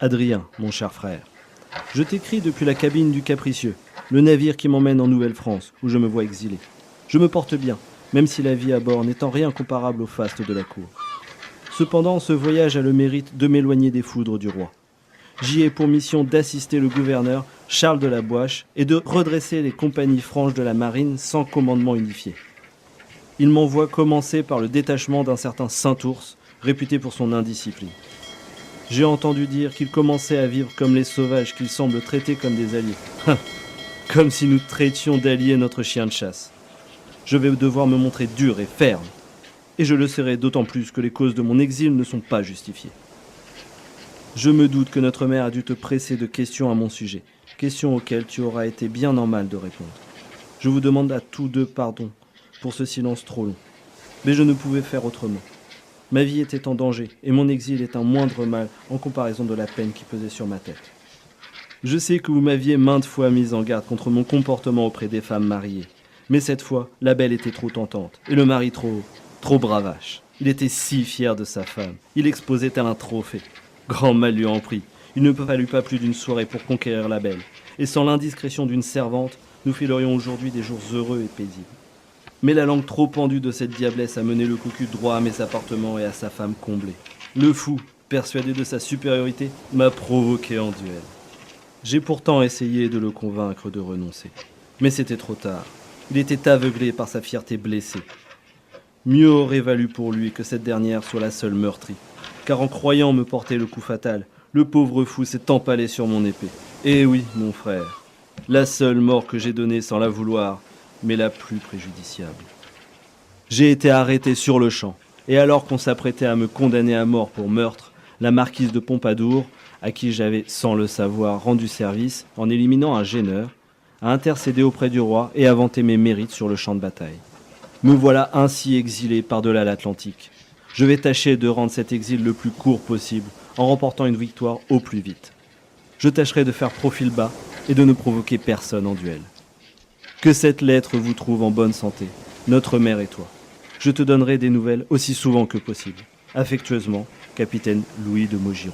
Adrien, mon cher frère. Je t'écris depuis la cabine du Capricieux, le navire qui m'emmène en Nouvelle-France, où je me vois exilé. Je me porte bien, même si la vie à bord n'est en rien comparable au faste de la cour. Cependant, ce voyage a le mérite de m'éloigner des foudres du roi. J'y ai pour mission d'assister le gouverneur Charles de la Boîche et de redresser les compagnies franches de la marine sans commandement unifié. Il m'envoie commencer par le détachement d'un certain Saint-Ours, réputé pour son indiscipline. J'ai entendu dire qu'il commençait à vivre comme les sauvages qu'il semble traiter comme des alliés. Comme si nous traitions d'alliés notre chien de chasse. Je vais devoir me montrer dur et ferme. Et je le serai d'autant plus que les causes de mon exil ne sont pas justifiées. Je me doute que notre mère a dû te presser de questions à mon sujet, questions auxquelles tu auras été bien en mal de répondre. Je vous demande à tous deux pardon pour ce silence trop long. Mais je ne pouvais faire autrement. Ma vie était en danger et mon exil est un moindre mal en comparaison de la peine qui pesait sur ma tête. Je sais que vous m'aviez maintes fois mise en garde contre mon comportement auprès des femmes mariées. Mais cette fois, la belle était trop tentante et le mari trop bravache. Il était si fier de sa femme. Il exposait tel un trophée. Grand mal lui en prit. Il ne fallut pas plus d'une soirée pour conquérir la belle. Et sans l'indiscrétion d'une servante, nous filerions aujourd'hui des jours heureux et paisibles. Mais la langue trop pendue de cette diablesse a mené le cocu droit à mes appartements et à sa femme comblée. Le fou, persuadé de sa supériorité, m'a provoqué en duel. J'ai pourtant essayé de le convaincre de renoncer. Mais c'était trop tard. Il était aveuglé par sa fierté blessée. Mieux aurait valu pour lui que cette dernière soit la seule meurtrie. Car en croyant me porter le coup fatal, le pauvre fou s'est empalé sur mon épée. Eh oui, mon frère, la seule mort que j'ai donnée sans la vouloir, mais la plus préjudiciable. J'ai été arrêté sur le champ, et alors qu'on s'apprêtait à me condamner à mort pour meurtre, la marquise de Pompadour, à qui j'avais, sans le savoir, rendu service en éliminant un gêneur, a intercédé auprès du roi et a vanté mes mérites sur le champ de bataille. Me voilà ainsi exilé par-delà l'Atlantique. Je vais tâcher de rendre cet exil le plus court possible, en remportant une victoire au plus vite. Je tâcherai de faire profil bas et de ne provoquer personne en duel. Que cette lettre vous trouve en bonne santé, notre mère et toi. Je te donnerai des nouvelles aussi souvent que possible. Affectueusement, capitaine Louis de Maugiron.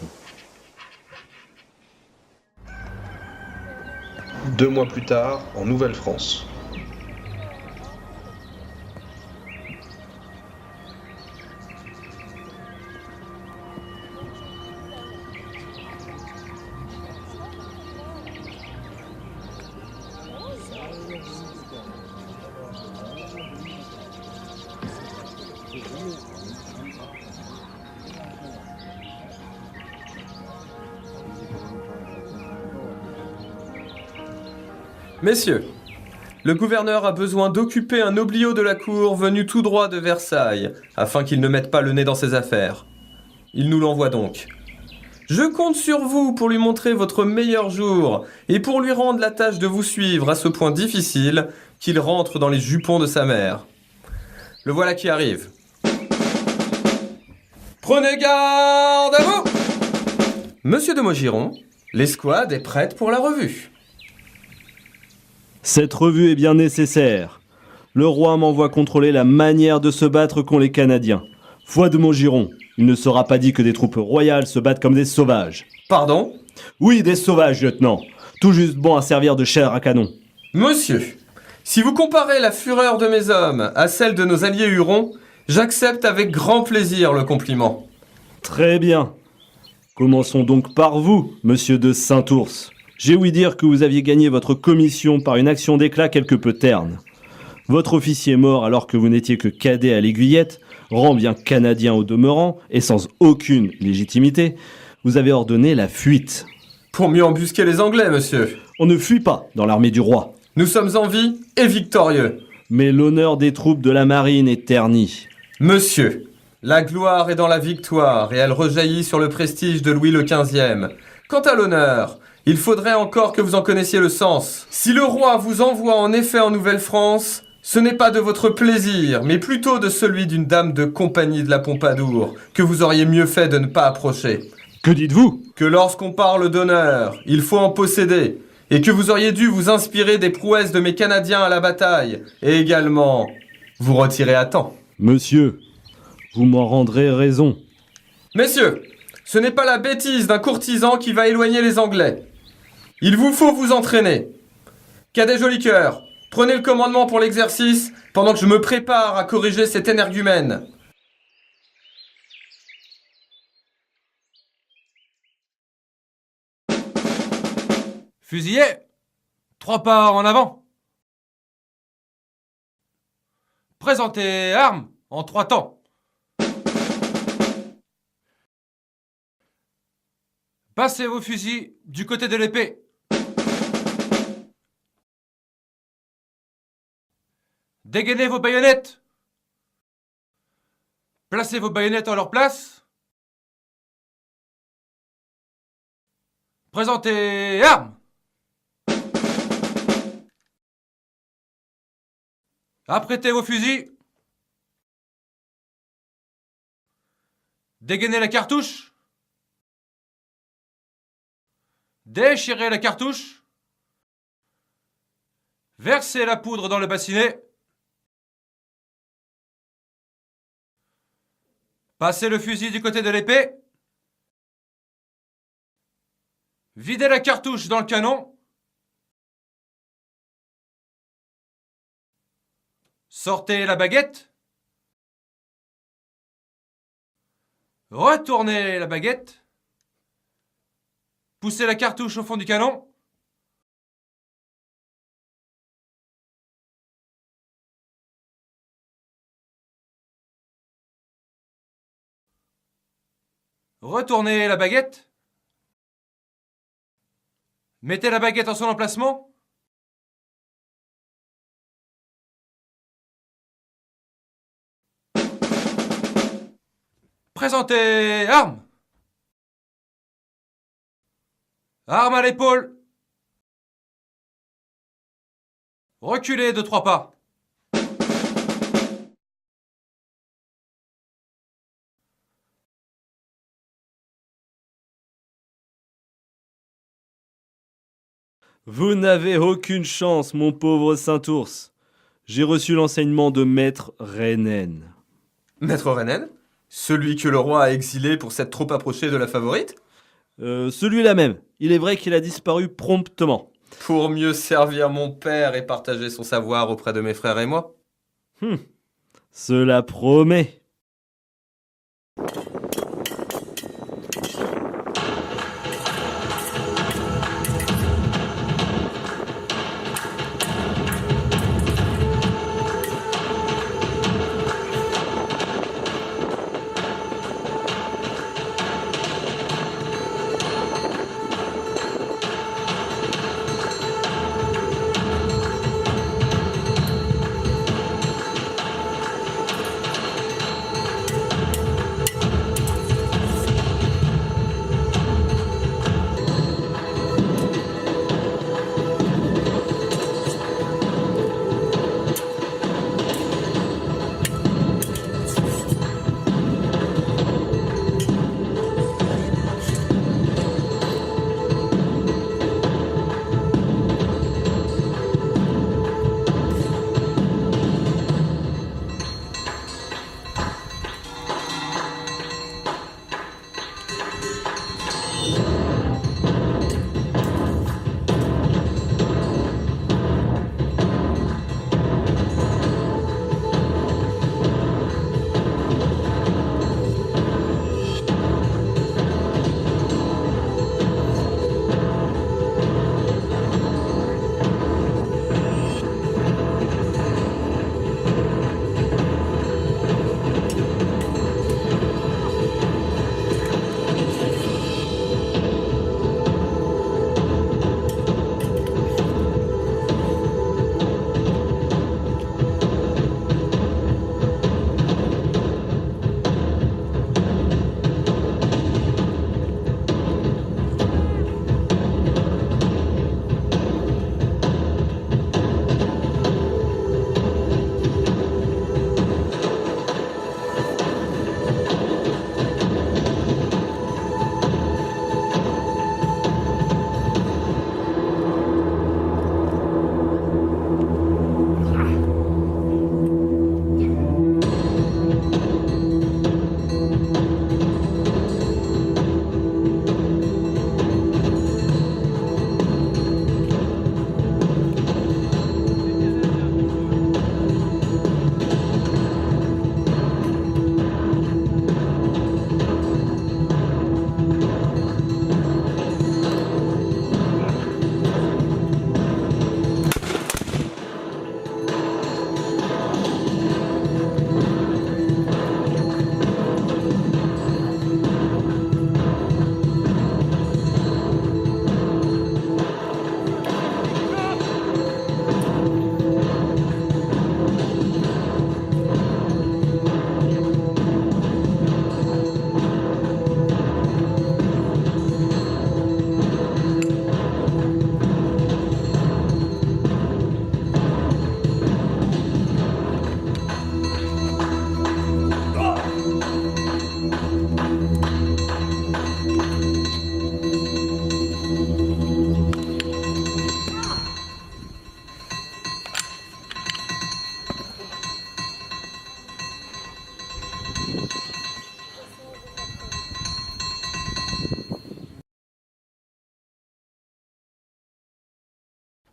2 mois plus tard, en Nouvelle-France. Messieurs, le gouverneur a besoin d'occuper un oblio de la cour venu tout droit de Versailles, afin qu'il ne mette pas le nez dans ses affaires. Il nous l'envoie donc. Je compte sur vous pour lui montrer votre meilleur jour et pour lui rendre la tâche de vous suivre à ce point difficile qu'il rentre dans les jupons de sa mère. Le voilà qui arrive. Prenez garde à vous! Monsieur de Maugiron, l'escouade est prête pour la revue. Cette revue est bien nécessaire. Le roi m'envoie contrôler la manière de se battre qu'ont les Canadiens. Foi de Maugiron, il ne sera pas dit que des troupes royales se battent comme des sauvages. Pardon? Oui, des sauvages, lieutenant. Tout juste bon à servir de chair à canon. Monsieur, si vous comparez la fureur de mes hommes à celle de nos alliés Hurons, j'accepte avec grand plaisir le compliment. Très bien. Commençons donc par vous, monsieur de Saint-Ours. J'ai ouï dire que vous aviez gagné votre commission par une action d'éclat quelque peu terne. Votre officier mort alors que vous n'étiez que cadet à l'aiguillette, rang bien canadien au demeurant et sans aucune légitimité, vous avez ordonné la fuite. Pour mieux embusquer les Anglais, monsieur. On ne fuit pas dans l'armée du roi. Nous sommes en vie et victorieux. Mais l'honneur des troupes de la marine est terni. Monsieur, la gloire est dans la victoire et elle rejaillit sur le prestige de Louis le XV. Quant à l'honneur, il faudrait encore que vous en connaissiez le sens. Si le roi vous envoie en effet en Nouvelle-France, ce n'est pas de votre plaisir, mais plutôt de celui d'une dame de compagnie de la Pompadour, que vous auriez mieux fait de ne pas approcher. Que dites-vous? Que lorsqu'on parle d'honneur, il faut en posséder, et que vous auriez dû vous inspirer des prouesses de mes Canadiens à la bataille, et également vous retirer à temps. Monsieur, vous m'en rendrez raison. Messieurs, Ce n'est pas la bêtise d'un courtisan qui va éloigner les Anglais. Il vous faut vous entraîner. Cadet Jolicoeur, prenez le commandement pour l'exercice pendant que je me prépare à corriger cet énergumène. Fusillés, 3 pas en avant. Présentez armes en 3 temps. Passez vos fusils du côté de l'épée. Dégainez vos baïonnettes. Placez vos baïonnettes en leur place. Présentez armes. Apprêtez vos fusils. Dégainez la cartouche. Déchirez la cartouche. Versez la poudre dans le bassinet. Passez le fusil du côté de l'épée. Videz la cartouche dans le canon. Sortez la baguette. Retournez la baguette. Poussez la cartouche au fond du canon. Retournez la baguette. Mettez la baguette en son emplacement. Présentez armes. Armes à l'épaule. Reculez de 3 pas. Vous n'avez aucune chance, mon pauvre Saint-Ours. J'ai reçu l'enseignement de Maître Rennen. Maître Rennen? Celui que le roi a exilé pour s'être trop approché de la favorite? Celui-là même. Il est vrai qu'il a disparu promptement. Pour mieux servir mon père et partager son savoir auprès de mes frères et moi? Cela promet.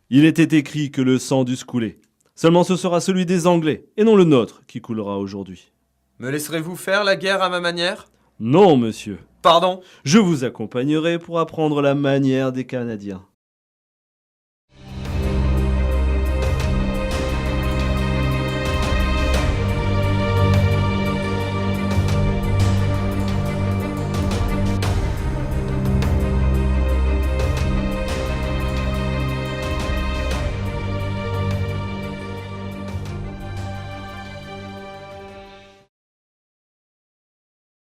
Il était écrit que le sang dut couler. Seulement ce sera celui des Anglais, et non le nôtre, qui coulera aujourd'hui. Me laisserez-vous faire la guerre à ma manière? Non, monsieur. Pardon? Je vous accompagnerai pour apprendre la manière des Canadiens.